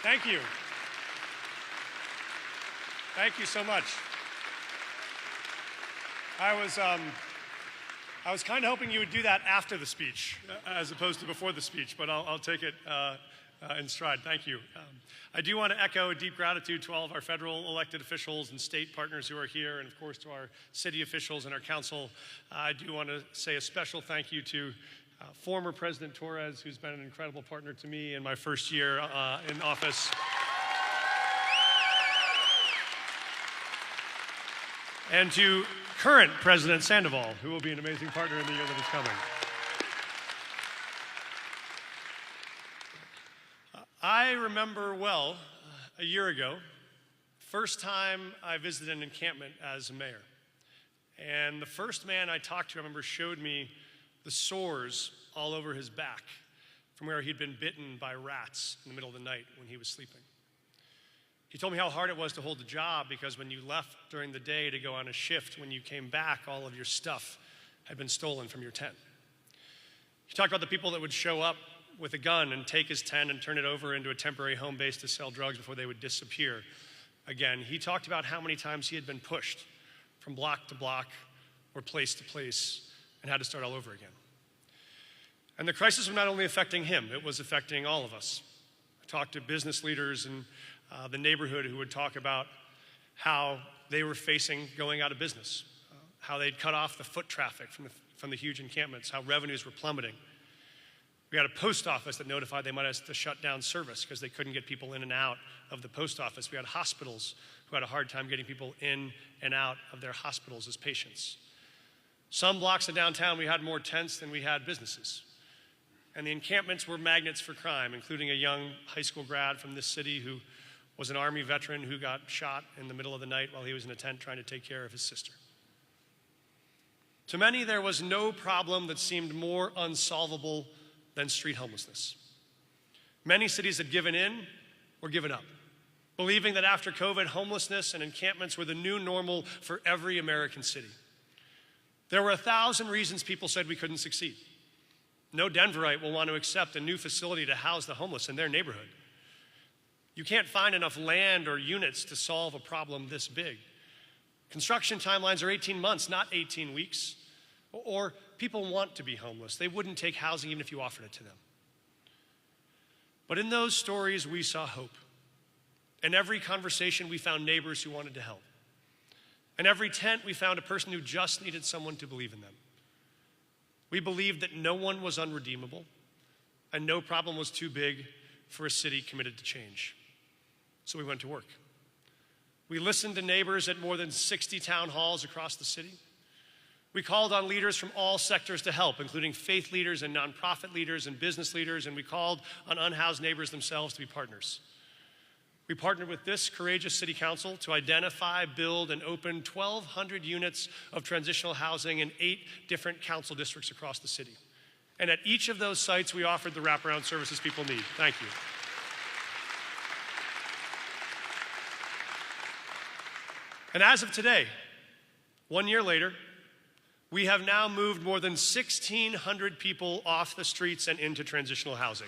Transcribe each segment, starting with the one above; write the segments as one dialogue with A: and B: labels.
A: Thank you. Thank you so much. I was kind of hoping you would do that after the speech, as opposed to before the speech, but I'll take it in stride. Thank you. I do want to echo deep gratitude to all of our federal elected officials and state partners who are here, and of course to our city officials and our council. I do want to say a special thank you to former President Torres, who's been an incredible partner to me in my first year in office. And to current President Sandoval, who will be an amazing partner in the year that is coming. I remember well, a year ago, first time I visited an encampment as a mayor. And the first man I talked to, I remember, showed me the sores all over his back from where he'd been bitten by rats in the middle of the night when he was sleeping. He told me how hard it was to hold the job because when you left during the day to go on a shift, when you came back, all of your stuff had been stolen from your tent. He talked about the people that would show up with a gun and take his tent and turn it over into a temporary home base to sell drugs before they would disappear. Again, he talked about how many times he had been pushed from block to block or place to place and had to start all over again. And the crisis was not only affecting him, it was affecting all of us. I talked to business leaders in the neighborhood who would talk about how they were facing going out of business, how they'd cut off the foot traffic from the huge encampments, how revenues were plummeting. We had a post office that notified they might have to shut down service because they couldn't get people in and out of the post office. We had hospitals who had a hard time getting people in and out of their hospitals as patients. Some blocks of downtown, we had more tents than we had businesses. And the encampments were magnets for crime, including a young high school grad from this city who was an Army veteran who got shot in the middle of the night while he was in a tent trying to take care of his sister. To many, there was no problem that seemed more unsolvable than street homelessness. Many cities had given in or given up, believing that after COVID, homelessness and encampments were the new normal for every American city. There were 1,000 reasons people said we couldn't succeed. No Denverite will want to accept a new facility to house the homeless in their neighborhood. You can't find enough land or units to solve a problem this big. Construction timelines are 18 months, not 18 weeks. Or people want to be homeless. They wouldn't take housing even if you offered it to them. But in those stories, we saw hope. In every conversation, we found neighbors who wanted to help. In every tent, we found a person who just needed someone to believe in them. We believed that no one was unredeemable and no problem was too big for a city committed to change. So we went to work. We listened to neighbors at more than 60 town halls across the city. We called on leaders from all sectors to help, including faith leaders and nonprofit leaders and business leaders, and we called on unhoused neighbors themselves to be partners. We partnered with this courageous city council to identify, build, and open 1,200 units of transitional housing in 8 different council districts across the city. And at each of those sites, we offered the wraparound services people need. Thank you. And as of today, 1 year later, we have now moved more than 1,600 people off the streets and into transitional housing.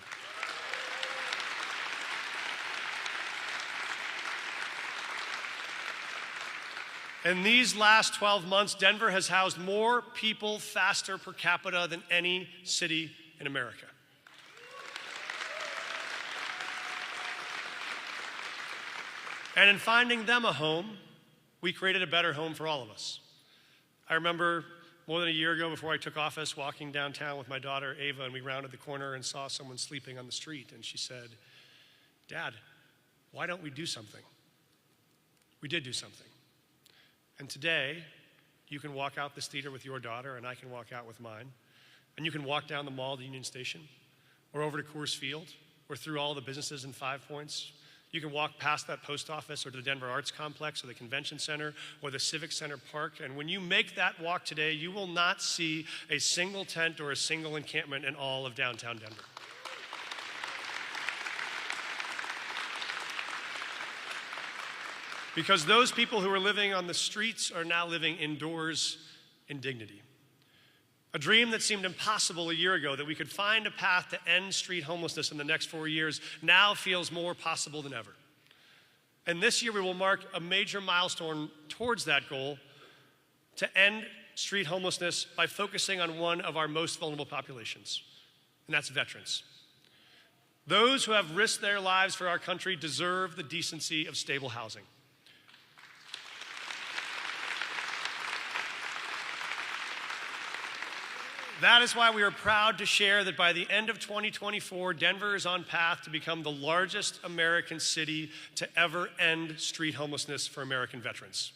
A: In these last 12 months, Denver has housed more people faster per capita than any city in America. And in finding them a home, we created a better home for all of us. I remember more than a year ago, before I took office, walking downtown with my daughter, Ava, and we rounded the corner and saw someone sleeping on the street. And she said, "Dad, why don't we do something?" We did do something. And today, you can walk out this theater with your daughter, and I can walk out with mine. And you can walk down the mall to Union Station, or over to Coors Field, or through all the businesses in 5 Points. You can walk past that post office or to the Denver Arts Complex or the Convention Center or the Civic Center Park. And when you make that walk today, you will not see a single tent or a single encampment in all of downtown Denver. Because those people who are living on the streets are now living indoors in dignity. A dream that seemed impossible a year ago, that we could find a path to end street homelessness in the next 4 years, now feels more possible than ever. And this year we will mark a major milestone towards that goal, to end street homelessness by focusing on one of our most vulnerable populations, and that's veterans. Those who have risked their lives for our country deserve the decency of stable housing. That is why we are proud to share that by the end of 2024, Denver is on path to become the largest American city to ever end street homelessness for American veterans.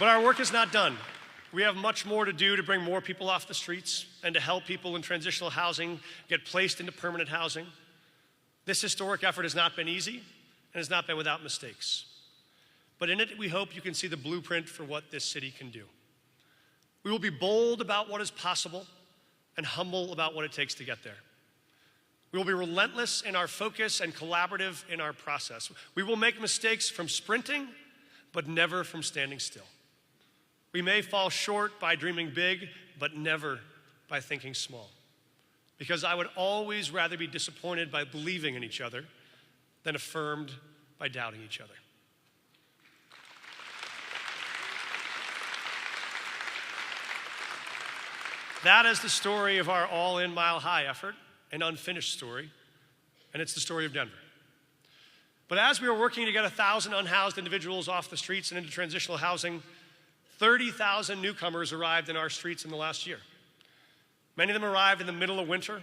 A: But our work is not done. We have much more to do to bring more people off the streets and to help people in transitional housing get placed into permanent housing. This historic effort has not been easy and has not been without mistakes. But in it, we hope you can see the blueprint for what this city can do. We will be bold about what is possible and humble about what it takes to get there. We will be relentless in our focus and collaborative in our process. We will make mistakes from sprinting, but never from standing still. We may fall short by dreaming big, but never by thinking small. Because I would always rather be disappointed by believing in each other than affirmed by doubting each other. That is the story of our all-in Mile High effort, an unfinished story, and it's the story of Denver. But as we were working to get 1,000 unhoused individuals off the streets and into transitional housing, 30,000 newcomers arrived in our streets in the last year. Many of them arrived in the middle of winter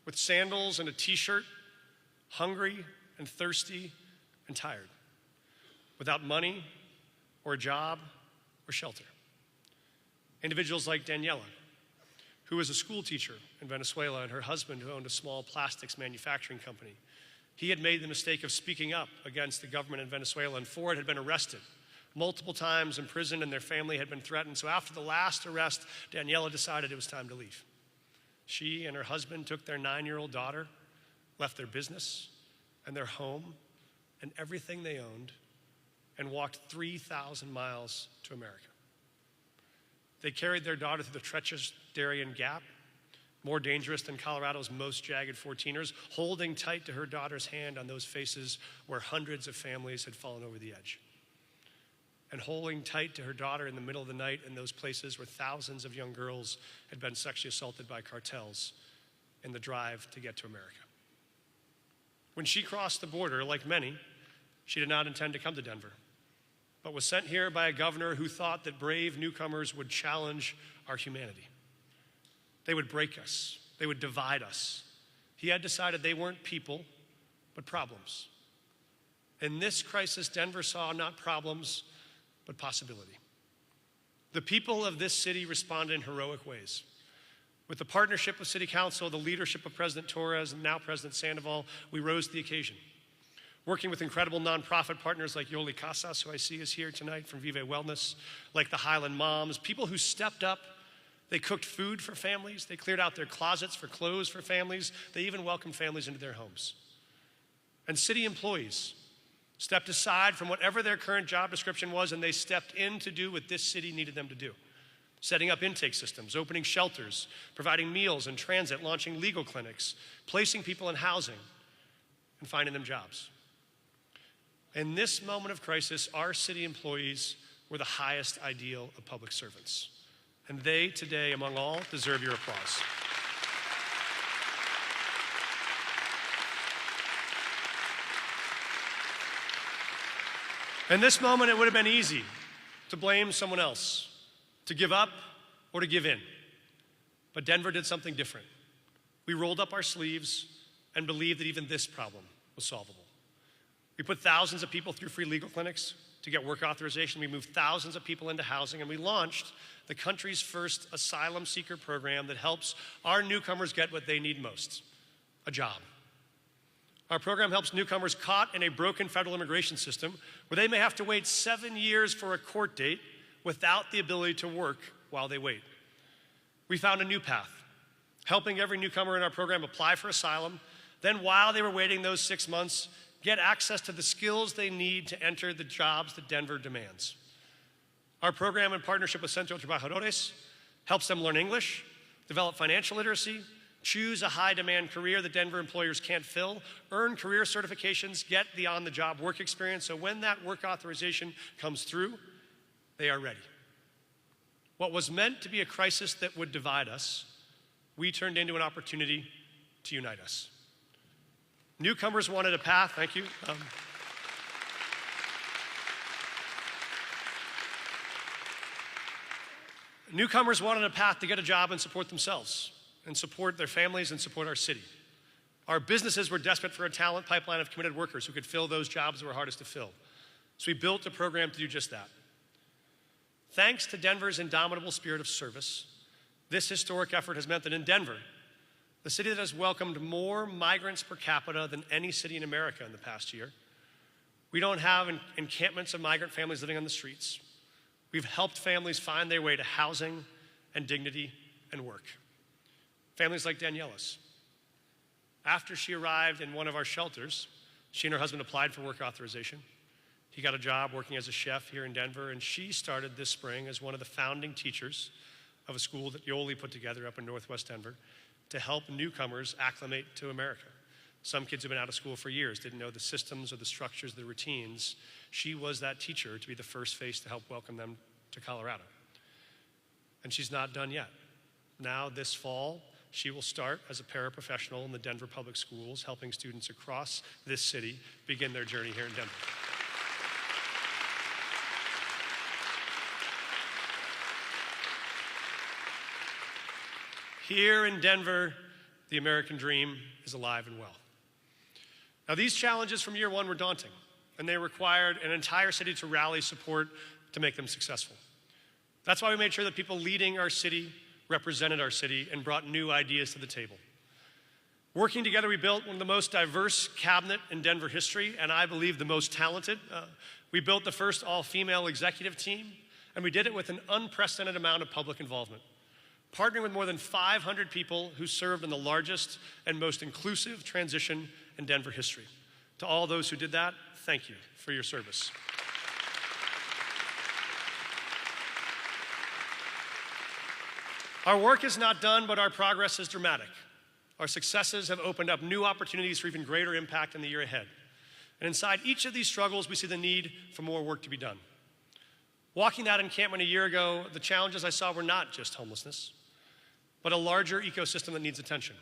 A: with sandals and a t-shirt, hungry and thirsty and tired, without money or a job or shelter. Individuals like Daniela, who was a school teacher in Venezuela, and her husband, who owned a small plastics manufacturing company. He had made the mistake of speaking up against the government in Venezuela, and for it had been arrested multiple times, imprisoned, and their family had been threatened. So after the last arrest, Daniela decided it was time to leave. She and her husband took their 9-year-old daughter, left their business and their home and everything they owned, and walked 3,000 miles to America. They carried their daughter through the treacherous Darien Gap, more dangerous than Colorado's most jagged 14ers, holding tight to her daughter's hand on those faces where hundreds of families had fallen over the edge. And holding tight to her daughter in the middle of the night in those places where thousands of young girls had been sexually assaulted by cartels in the drive to get to America. When she crossed the border, like many, she did not intend to come to Denver, but was sent here by a governor who thought that brave newcomers would challenge our humanity. They would break us. They would divide us. He had decided they weren't people, but problems. In this crisis, Denver saw not problems, but possibility. The people of this city responded in heroic ways. With the partnership of City Council, the leadership of President Torres, and now President Sandoval, we rose to the occasion. Working with incredible nonprofit partners like Yoli Casas, who I see is here tonight from Vive Wellness, like the Highland Moms, people who stepped up. They cooked food for families. They cleared out their closets for clothes for families. They even welcomed families into their homes. And city employees stepped aside from whatever their current job description was, and they stepped in to do what this city needed them to do. Setting up intake systems, opening shelters, providing meals and transit, launching legal clinics, placing people in housing, and finding them jobs. In this moment of crisis, our city employees were the highest ideal of public servants. And they, today, among all, deserve your applause. In this moment, it would have been easy to blame someone else, to give up or to give in. But Denver did something different. We rolled up our sleeves and believed that even this problem was solvable. We put thousands of people through free legal clinics to get work authorization. We moved thousands of people into housing, and we launched the country's first asylum seeker program that helps our newcomers get what they need most, a job. Our program helps newcomers caught in a broken federal immigration system where they may have to wait 7 years for a court date without the ability to work while they wait. We found a new path, helping every newcomer in our program apply for asylum, then while they were waiting those 6 months, get access to the skills they need to enter the jobs that Denver demands. Our program, in partnership with Centro de Trabajadores, helps them learn English, develop financial literacy, choose a high-demand career that Denver employers can't fill, earn career certifications, get the on-the-job work experience, so when that work authorization comes through, they are ready. What was meant to be a crisis that would divide us, we turned into an opportunity to unite us. Newcomers wanted a path, thank you. Newcomers wanted a path to get a job and support themselves, and support their families, and support our city. Our businesses were desperate for a talent pipeline of committed workers who could fill those jobs that were hardest to fill. So we built a program to do just that. Thanks to Denver's indomitable spirit of service, this historic effort has meant that in Denver, the city that has welcomed more migrants per capita than any city in America in the past year, we don't have encampments of migrant families living on the streets. We've helped families find their way to housing and dignity and work. Families like Daniela's. After she arrived in one of our shelters, she and her husband applied for work authorization. He got a job working as a chef here in Denver, and she started this spring as one of the founding teachers of a school that Yoli put together up in Northwest Denver to help newcomers acclimate to America. Some kids have been out of school for years, didn't know the systems or the structures, the routines. She was that teacher to be the first face to help welcome them to Colorado. And she's not done yet. Now, this fall, she will start as a paraprofessional in the Denver Public Schools, helping students across this city begin their journey here in Denver. Here in Denver, the American dream is alive and well. Now, these challenges from year one were daunting, and they required an entire city to rally support to make them successful. That's why we made sure that people leading our city represented our city and brought new ideas to the table. Working together, we built one of the most diverse cabinet in Denver history, and I believe the most talented. We built the first all-female executive team, and we did it with an unprecedented amount of public involvement, partnering with more than 500 people who served in the largest and most inclusive transition in Denver history. To all those who did that, thank you for your service. Our work is not done, but our progress is dramatic. Our successes have opened up new opportunities for even greater impact in the year ahead. And inside each of these struggles, we see the need for more work to be done. Walking that encampment a year ago, the challenges I saw were not just homelessness, but a larger ecosystem that needs attention.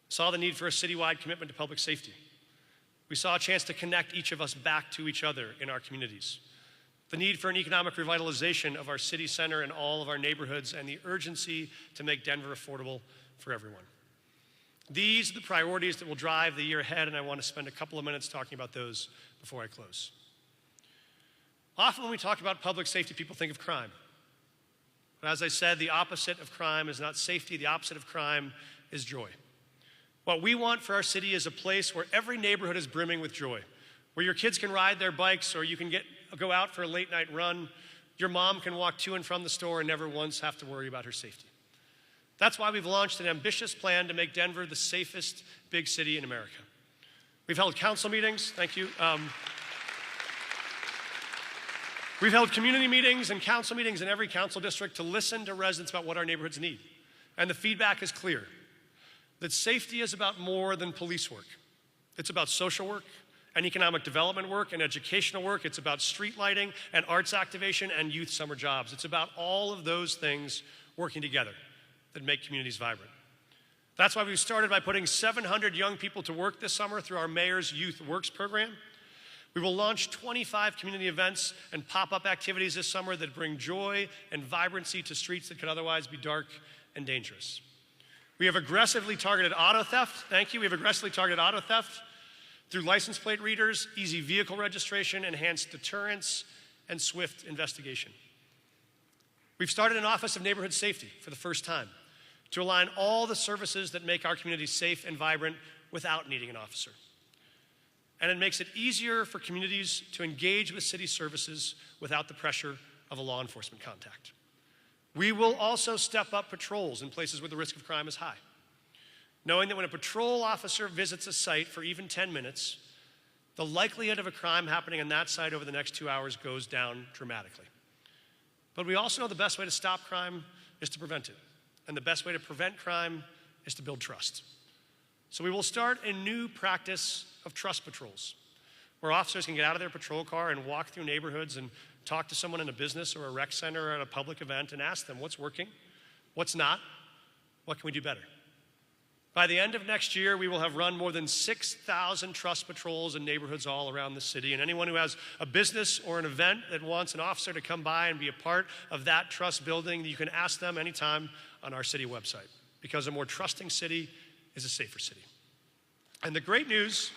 A: Saw the need for a citywide commitment to public safety. We saw a chance to connect each of us back to each other in our communities. The need for an economic revitalization of our city center and all of our neighborhoods, and the urgency to make Denver affordable for everyone. These are the priorities that will drive the year ahead, and I want to spend a couple of minutes talking about those before I close. Often when we talk about public safety, people think of crime. But as I said, the opposite of crime is not safety. The opposite of crime is joy. What we want for our city is a place where every neighborhood is brimming with joy, where your kids can ride their bikes, or you can go out for a late night run. Your mom can walk to and from the store and never once have to worry about her safety. That's why we've launched an ambitious plan to make Denver the safest big city in America. We've held council meetings, thank you. We've held community meetings and council meetings in every council district to listen to residents about what our neighborhoods need. And the feedback is clear, that safety is about more than police work. It's about social work and economic development work and educational work. It's about street lighting and arts activation and youth summer jobs. It's about all of those things working together that make communities vibrant. That's why we've started by putting 700 young people to work this summer through our Mayor's Youth Works program. We will launch 25 community events and pop-up activities this summer that bring joy and vibrancy to streets that could otherwise be dark and dangerous. We have aggressively targeted auto theft. Thank you. We have aggressively targeted auto theft through license plate readers, easy vehicle registration, enhanced deterrence, and swift investigation. We've started an Office of Neighborhood Safety for the first time to align all the services that make our communities safe and vibrant without needing an officer. And it makes it easier for communities to engage with city services without the pressure of a law enforcement contact. We will also step up patrols in places where the risk of crime is high, knowing that when a patrol officer visits a site for even 10 minutes, the likelihood of a crime happening on that site over the next 2 hours goes down dramatically. But we also know the best way to stop crime is to prevent it. And the best way to prevent crime is to build trust. So we will start a new practice of trust patrols, where officers can get out of their patrol car and walk through neighborhoods and talk to someone in a business or a rec center or at a public event and ask them what's working, what's not, what can we do better. By the end of next year, we will have run more than 6,000 trust patrols in neighborhoods all around the city. And anyone who has a business or an event that wants an officer to come by and be a part of that trust building, you can ask them anytime on our city website. Because a more trusting city is a safer city. And the great news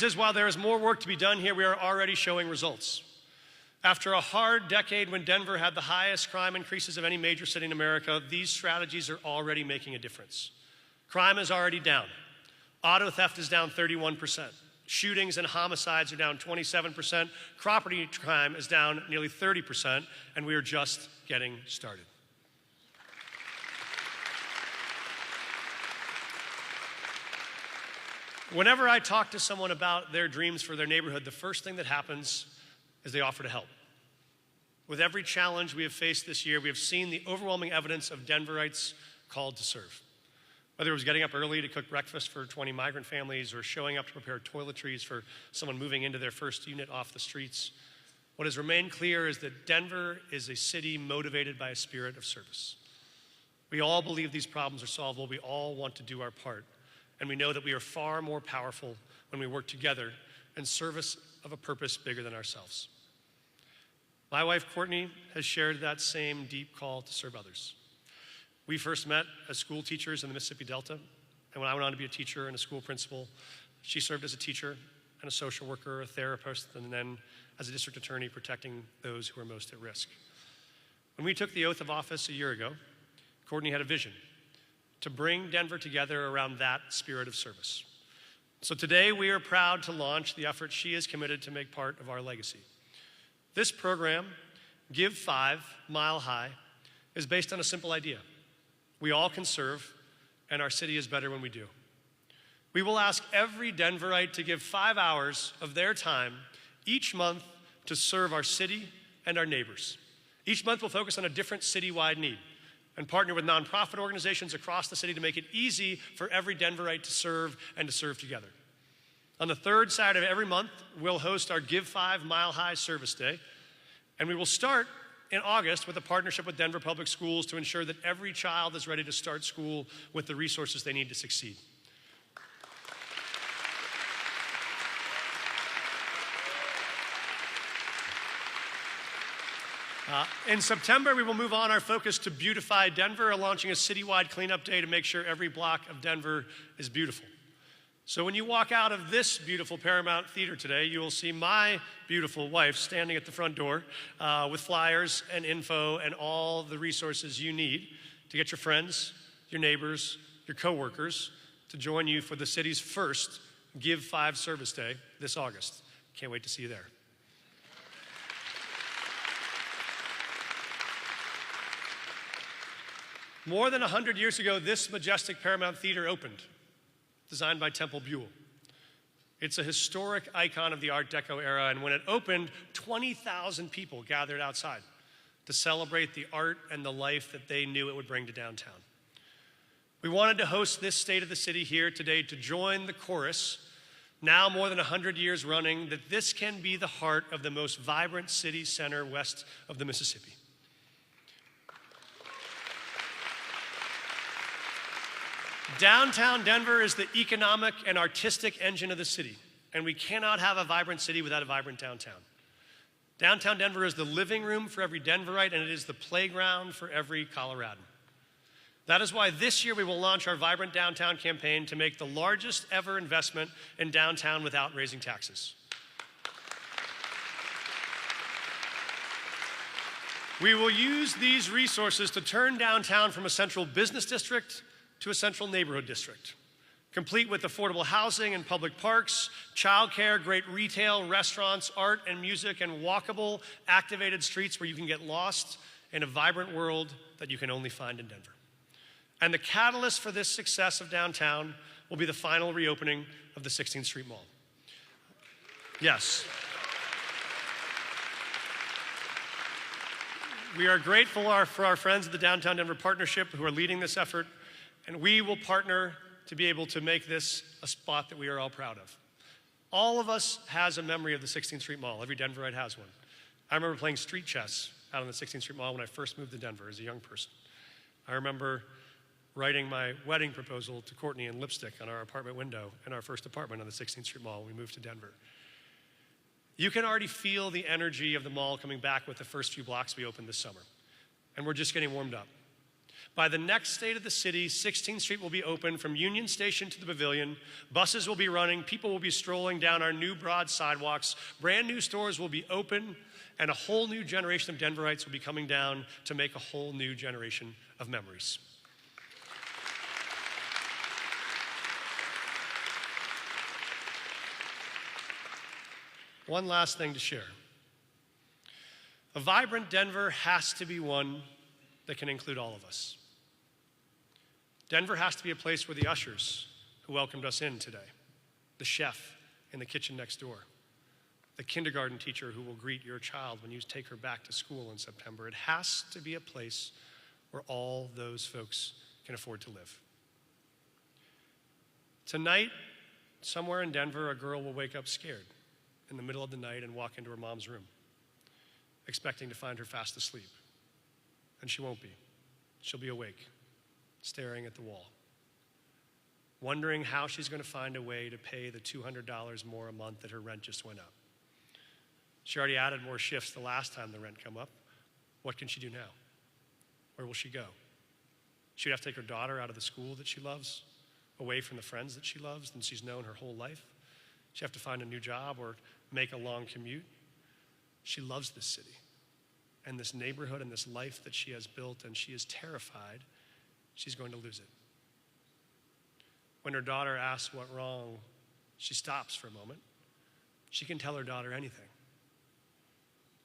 A: is, while there is more work to be done here, we are already showing results. After a hard decade when Denver had the highest crime increases of any major city in America, these strategies are already making a difference. Crime is already down. Auto theft is down 31%. Shootings and homicides are down 27%. Property crime is down nearly 30%, and we are just getting started. Whenever I talk to someone about their dreams for their neighborhood, the first thing that happens is they offer to help. With every challenge we have faced this year, we have seen the overwhelming evidence of Denverites called to serve. Whether it was getting up early to cook breakfast for 20 migrant families or showing up to prepare toiletries for someone moving into their first unit off the streets, what has remained clear is that Denver is a city motivated by a spirit of service. We all believe these problems are solvable. We all want to do our part. And we know that we are far more powerful when we work together in service of a purpose bigger than ourselves. My wife, Courtney, has shared that same deep call to serve others. We first met as school teachers in the Mississippi Delta, and when I went on to be a teacher and a school principal, she served as a teacher and a social worker, a therapist, and then as a district attorney protecting those who are most at risk. When we took the oath of office a year ago, Courtney had a vision to bring Denver together around that spirit of service. So today we are proud to launch the effort she is committed to make part of our legacy. This program, Give 5 Mile High, is based on a simple idea. We all can serve, and our city is better when we do. We will ask every Denverite to give 5 hours of their time each month to serve our city and our neighbors. Each month we'll focus on a different citywide need and partner with nonprofit organizations across the city to make it easy for every Denverite to serve and to serve together. On the third Saturday of every month, we'll host our Give 5 Mile High Service Day, and we will start in August with a partnership with Denver Public Schools to ensure that every child is ready to start school with the resources they need to succeed. In September, we will move on our focus to Beautify Denver, launching a citywide cleanup day to make sure every block of Denver is beautiful. So when you walk out of this beautiful Paramount Theater today, you will see my beautiful wife standing at the front door with flyers and info and all the resources you need to get your friends, your neighbors, your coworkers to join you for the city's first Give 5 Service Day this August. Can't wait to see you there. More than 100 years ago, this majestic Paramount Theater opened, designed by Temple Buell. It's a historic icon of the Art Deco era, and when it opened, 20,000 people gathered outside to celebrate the art and the life that they knew it would bring to downtown. We wanted to host this State of the City here today to join the chorus, now more than 100 years running, that this can be the heart of the most vibrant city center west of the Mississippi. Downtown Denver is the economic and artistic engine of the city, and we cannot have a vibrant city without a vibrant downtown. Downtown Denver is the living room for every Denverite, and it is the playground for every Coloradan. That is why this year we will launch our Vibrant Downtown campaign to make the largest ever investment in downtown without raising taxes. We will use these resources to turn downtown from a central business district to a central neighborhood district, complete with affordable housing and public parks, childcare, great retail, restaurants, art and music, and walkable, activated streets where you can get lost in a vibrant world that you can only find in Denver. And the catalyst for this success of downtown will be the final reopening of the 16th Street Mall. Yes. We are grateful for our friends at the Downtown Denver Partnership who are leading this effort, and we will partner to be able to make this a spot that we are all proud of. All of us has a memory of the 16th Street Mall. Every Denverite has one. I remember playing street chess out on the 16th Street Mall when I first moved to Denver as a young person. I remember writing my wedding proposal to Courtney in lipstick on our apartment window in our first apartment on the 16th Street Mall when we moved to Denver. You can already feel the energy of the mall coming back with the first few blocks we opened this summer, and we're just getting warmed up. By the next state of the city, 16th Street will be open from Union Station to the Pavilion. Buses will be running, people will be strolling down our new broad sidewalks, brand new stores will be open, and a whole new generation of Denverites will be coming down to make a whole new generation of memories. One last thing to share. A vibrant Denver has to be one that can include all of us. Denver has to be a place where the ushers who welcomed us in today, the chef in the kitchen next door, the kindergarten teacher who will greet your child when you take her back to school in September, it has to be a place where all those folks can afford to live. Tonight, somewhere in Denver, a girl will wake up scared in the middle of the night and walk into her mom's room, expecting to find her fast asleep. And she won't be. She'll be awake, staring at the wall, wondering how she's going to find a way to pay the $200 more a month that her rent just went up. She already added more shifts the last time the rent came up. What can she do now? Where will she go? She'd have to take her daughter out of the school that she loves, away from the friends that she loves and she's known her whole life. She'd have to find a new job or make a long commute. She loves this city and this neighborhood and this life that she has built, and she is terrified she's going to lose it. When her daughter asks what's wrong, she stops for a moment. She can tell her daughter anything,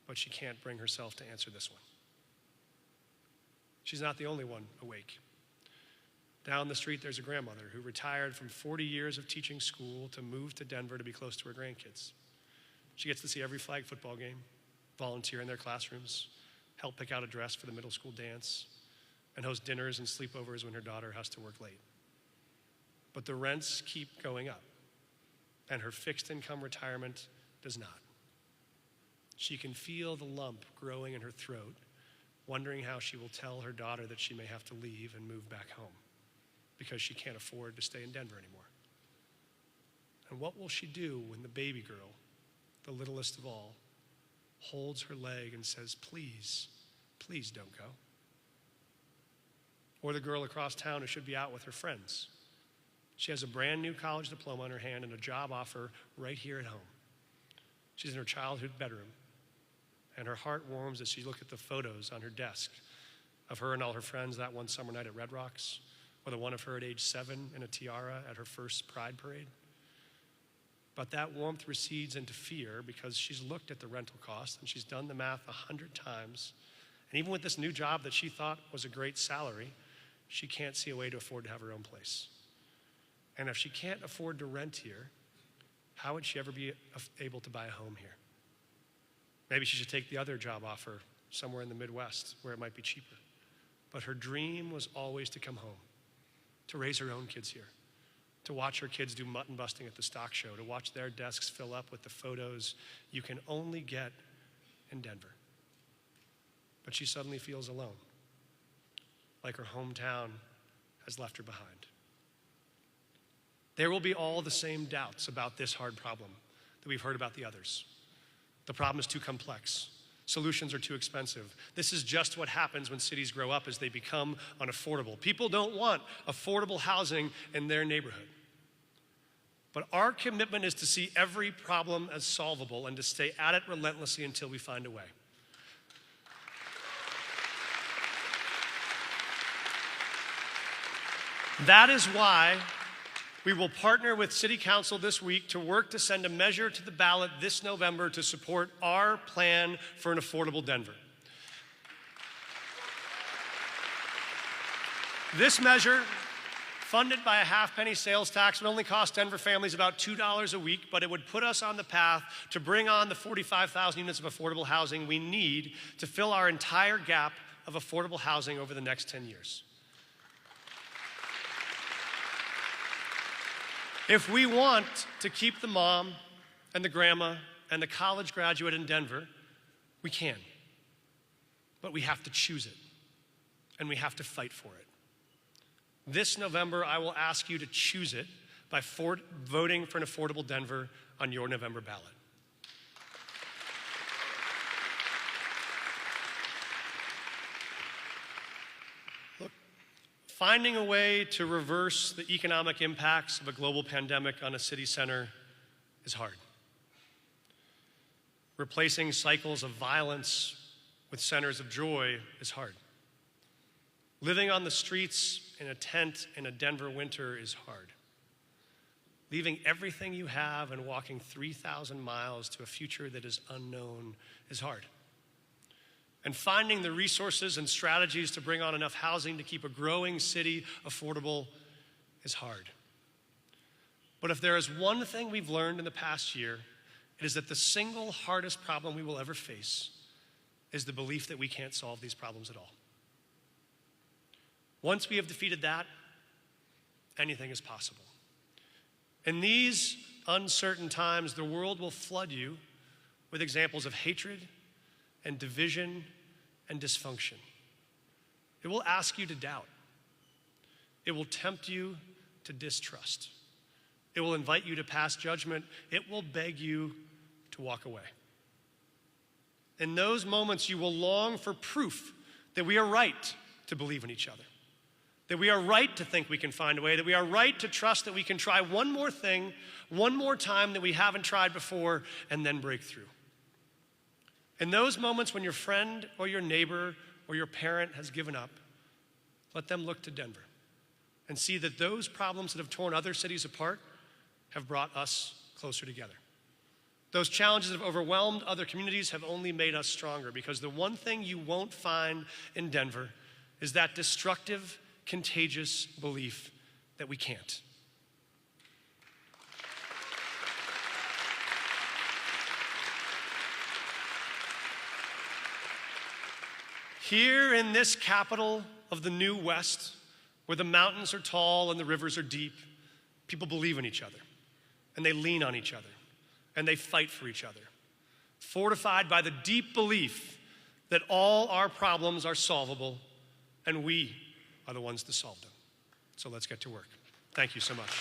A: but she can't bring herself to answer this one. She's not the only one awake. Down the street, there's a grandmother who retired from 40 years of teaching school to move to Denver to be close to her grandkids. She gets to see every flag football game, volunteer in their classrooms, help pick out a dress for the middle school dance, and host dinners and sleepovers when her daughter has to work late. But the rents keep going up, and her fixed income retirement does not. She can feel the lump growing in her throat, wondering how she will tell her daughter that she may have to leave and move back home because she can't afford to stay in Denver anymore. And what will she do when the baby girl, the littlest of all, holds her leg and says, "Please, please don't go"? Or the girl across town who should be out with her friends. She has a brand new college diploma in her hand and a job offer right here at home. She's in her childhood bedroom, and her heart warms as she looks at the photos on her desk of her and all her friends that one summer night at Red Rocks, or the one of her at age 7 in a tiara at her first Pride Parade. But that warmth recedes into fear because she's looked at the rental cost and she's done the math 100 times. And even with this new job that she thought was a great salary, she can't see a way to afford to have her own place. And if she can't afford to rent here, how would she ever be able to buy a home here? Maybe she should take the other job offer somewhere in the Midwest where it might be cheaper. But her dream was always to come home, to raise her own kids here, to watch her kids do mutton busting at the stock show, to watch their desks fill up with the photos you can only get in Denver. But she suddenly feels alone, like her hometown has left her behind. There will be all the same doubts about this hard problem that we've heard about the others. The problem is too complex. Solutions are too expensive. This is just what happens when cities grow up as they become unaffordable. People don't want affordable housing in their neighborhood. But our commitment is to see every problem as solvable and to stay at it relentlessly until we find a way. That is why we will partner with City Council this week to work to send a measure to the ballot this November to support our plan for an affordable Denver. This measure funded by a half-penny sales tax, would only cost Denver families about $2 a week, but it would put us on the path to bring on the 45,000 units of affordable housing we need to fill our entire gap of affordable housing over the next 10 years. If we want to keep the mom and the grandma and the college graduate in Denver, we can. But we have to choose it, and we have to fight for it. This November, I will ask you to choose it by voting for an affordable Denver on your November ballot. Look, finding a way to reverse the economic impacts of a global pandemic on a city center is hard. Replacing cycles of violence with centers of joy is hard. Living on the streets in a tent in a Denver winter is hard. Leaving everything you have and walking 3,000 miles to a future that is unknown is hard. And finding the resources and strategies to bring on enough housing to keep a growing city affordable is hard. But if there is one thing we've learned in the past year, it is that the single hardest problem we will ever face is the belief that we can't solve these problems at all. Once we have defeated that, anything is possible. In these uncertain times, the world will flood you with examples of hatred and division and dysfunction. It will ask you to doubt. It will tempt you to distrust. It will invite you to pass judgment. It will beg you to walk away. In those moments, you will long for proof that we are right to believe in each other, that we are right to think we can find a way, that we are right to trust that we can try one more thing, one more time that we haven't tried before, and then break through. In those moments when your friend or your neighbor or your parent has given up, let them look to Denver and see that those problems that have torn other cities apart have brought us closer together. Those challenges that have overwhelmed other communities have only made us stronger, because the one thing you won't find in Denver is that destructive, contagious belief that we can't. Here in this capital of the New West, where the mountains are tall and the rivers are deep, people believe in each other, and they lean on each other, and they fight for each other, fortified by the deep belief that all our problems are solvable, and we are the ones to solve them. So let's get to work. Thank you so much.